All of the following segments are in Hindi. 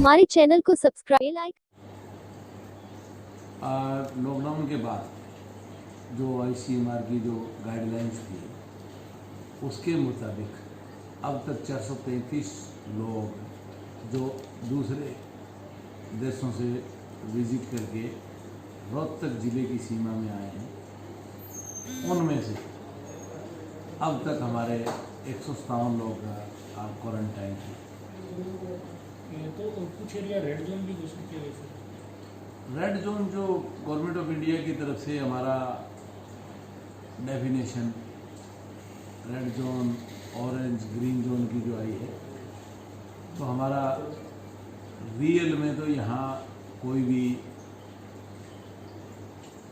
हमारे चैनल को सब्सक्राइब लाइक। लॉकडाउन के बाद जो ICMR की जो गाइडलाइंस थी उसके मुताबिक अब तक 433 लोग जो दूसरे देशों से विज़िट करके रोहतक ज़िले की सीमा में आए हैं, उनमें से अब तक हमारे 157 लोग क्वारंटाइन थे। तो कुछ एरिया रेड जोन भी घोषित किया गया। रेड जोन जो गवर्नमेंट ऑफ इंडिया की तरफ से हमारा definition red zone, orange, green zone की जो आई है, तो हमारा रियल में तो यहाँ कोई भी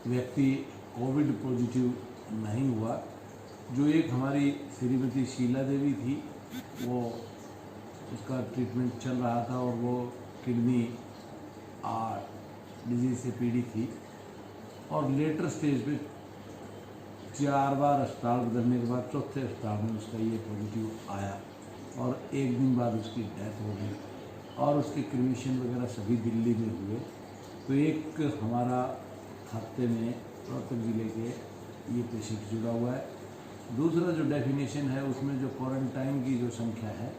व्यक्ति कोविड पॉजिटिव नहीं हुआ। जो एक हमारी श्रीमती शीला देवी थी, वो उसका ट्रीटमेंट चल रहा था और वो किडनी डिजीज से पीड़ित थी और लेटर स्टेज पे 4 बार अस्पताल बदलने के बाद चौथे अस्पताल में उसका ये पॉजिटिव आया और एक दिन बाद उसकी डेथ हो गई और उसके क्रिमिशन वगैरह सभी दिल्ली में हुए। तो एक हमारा खाते में रोहतक ज़िले के ये पेशेंट जुड़ा हुआ है। दूसरा जो डेफिनेशन है उसमें जो क्वारंटाइन की जो संख्या है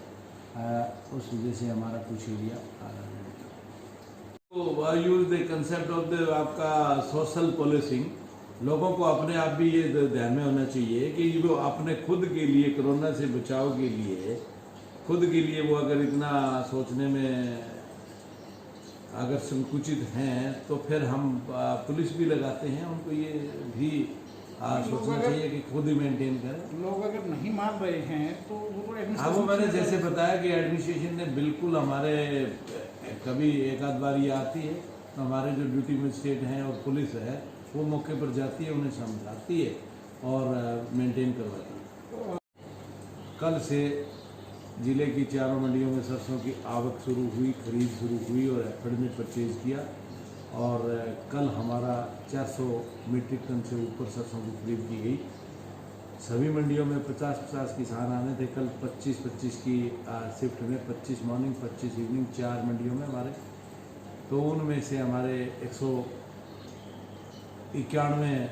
उस वजह से हमारा कुछ एरिया तो use the concept of the आपका सोशल पॉलिसिंग। लोगों को अपने आप भी ये ध्यान में होना चाहिए कि वो अपने खुद के लिए कोरोना से बचाव के लिए खुद के लिए वो अगर इतना सोचने में अगर संकुचित हैं तो फिर हम पुलिस भी लगाते हैं, उनको ये भी सोचना चाहिए कि खुद ही मेंटेन करें। लोग अगर नहीं मान रहे हैं तो वो मैंने जैसे बताया कि एडमिनिस्ट्रेशन ने बिल्कुल हमारे कभी एक आध बार ये आती है तो हमारे जो ड्यूटी मजिस्ट्रेट हैं और पुलिस है वो मौके पर जाती है, उन्हें समझाती है और मेंटेन करवाती है। कल से ज़िले की चारों मंडियों में सरसों की आवक शुरू हुई, खरीद शुरू हुई और एफड में परचेज किया और कल हमारा 400 मीट्रिक टन से ऊपर सरसों की खरीद की गई। सभी मंडियों में 50-50 किसान आने थे। कल 25-25 की शिफ्ट में 25 मॉर्निंग 25 इवनिंग 4 मंडियों में हमारे, तो उनमें से हमारे 191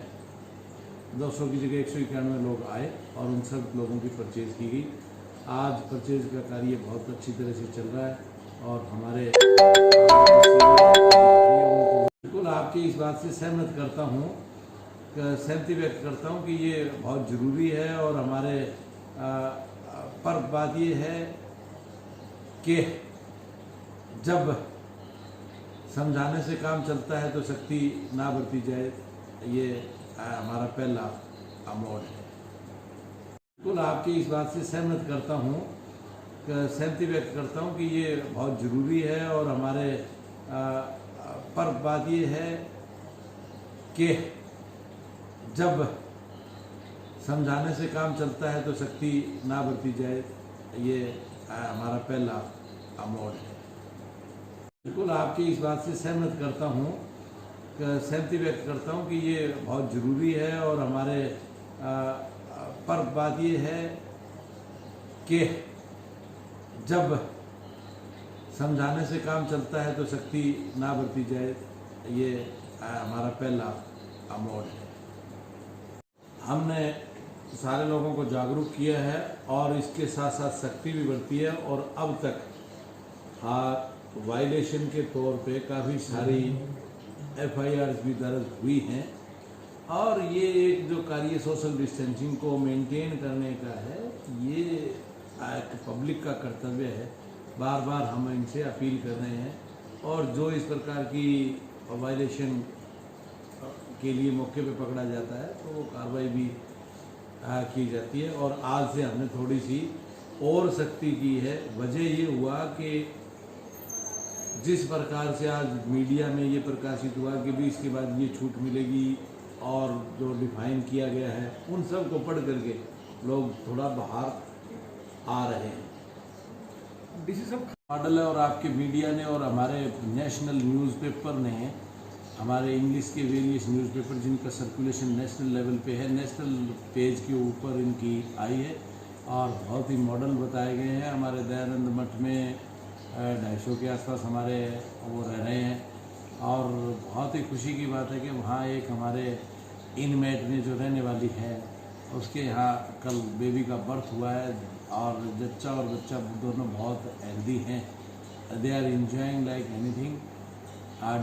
200 की जगह 191 लोग आए और उन सब लोगों की परचेज़ की गई। आज परचेज़ का कार्य बहुत अच्छी तरह से चल रहा है और हमारे बिल्कुल आपकी इस बात से सहमत करता हूँ, सहमति व्यक्त करता हूँ कि ये बहुत ज़रूरी है और हमारे पर बात ये है कि जब समझाने से काम चलता है तो सख्ती ना बरती जाए, ये हमारा पहला मोड है। बिल्कुल आपकी इस बात से सहमत करता हूँ, सहमति व्यक्त करता हूँ कि ये बहुत ज़रूरी है और हमारे पर बात ये है कि जब समझाने से काम चलता है तो सख्ती ना बरती जाए, ये हमारा पहला मोड है। बिल्कुल आपकी इस बात से सहमत करता हूँ, सहमति व्यक्त करता हूँ कि ये बहुत ज़रूरी है और हमारे पर बात ये है कि जब समझाने से काम चलता है तो सख्ती ना बरती जाए, ये हमारा पहला मोड है। हमने सारे लोगों को जागरूक किया है और इसके साथ साथ सख्ती भी बरती है और अब तक वायलेशन के तौर पे काफ़ी सारी FIRs भी दर्ज हुई हैं और ये एक जो कार्य सोशल डिस्टेंसिंग को मेंटेन करने का है, ये एक पब्लिक का कर्तव्य है। बार बार हम इनसे अपील कर रहे हैं और जो इस प्रकार की वायलेशन के लिए मौके पे पकड़ा जाता है तो वो कार्रवाई भी की जाती है। और आज से हमने थोड़ी सी और सख्ती की है। वजह ये हुआ कि जिस प्रकार से आज मीडिया में ये प्रकाशित हुआ कि भी इसके बाद ये छूट मिलेगी और जो डिफाइन किया गया है उन सब को पढ़ करके लोग थोड़ा बाहर आ रहे हैं। मॉडल है और आपके मीडिया ने और हमारे नेशनल न्यूज़पेपर ने, हमारे इंग्लिश के वेरियस न्यूज़पेपर जिनका सर्कुलेशन नेशनल लेवल पे है, नेशनल पेज के ऊपर इनकी आई है और बहुत ही मॉडल बताए गए हैं। हमारे दयानंद मठ में 250 के आसपास हमारे वो रह रहे हैं। और बहुत ही खुशी की बात है कि वहाँ एक हमारे इनमेट में जो रहने वाली है उसके यहाँ कल बेबी का बर्थ हुआ है और जच्चा और बच्चा दोनों बहुत हेल्दी हैं। They are enjoying like anything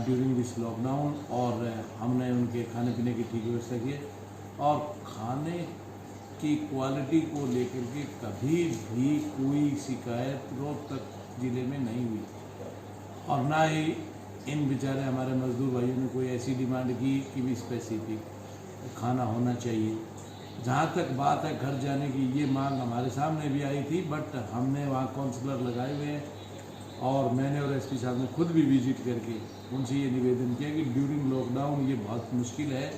during this lockdown. और हमने उनके खाने पीने की ठीक व्यवस्था की है और खाने की क्वालिटी को लेकर के कभी भी कोई शिकायत रोहतक ज़िले में नहीं हुई और ना ही इन बेचारे हमारे मजदूर भाइयों ने कोई ऐसी डिमांड की कि भी स्पेसिफिक खाना होना चाहिए। जहाँ तक बात है घर जाने की, ये मांग हमारे सामने भी आई थी, बट हमने वहाँ काउंसलर लगाए हुए हैं और मैंने और एसपी साहब ने खुद भी विजिट करके उनसे ये निवेदन किया कि ड्यूरिंग लॉकडाउन ये बहुत मुश्किल है,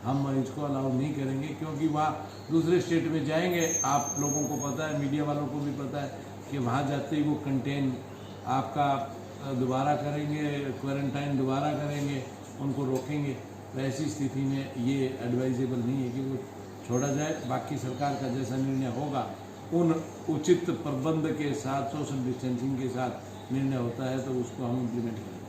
हम इसको अलाउ नहीं करेंगे क्योंकि वहाँ दूसरे स्टेट में जाएंगे। आप लोगों को पता है, मीडिया वालों को भी पता है कि वहाँ जाते ही वो कंटेन आपका दोबारा करेंगे, क्वारंटाइन दोबारा करेंगे, उनको रोकेंगे। तो ऐसी स्थिति में ये एडवाइजेबल नहीं है कि वो छोड़ा जाए। बाकी सरकार का जैसा निर्णय होगा उन उचित प्रबंध के साथ, सोशल डिस्टेंसिंग के साथ निर्णय होता है तो उसको हम इम्प्लीमेंट करेंगे।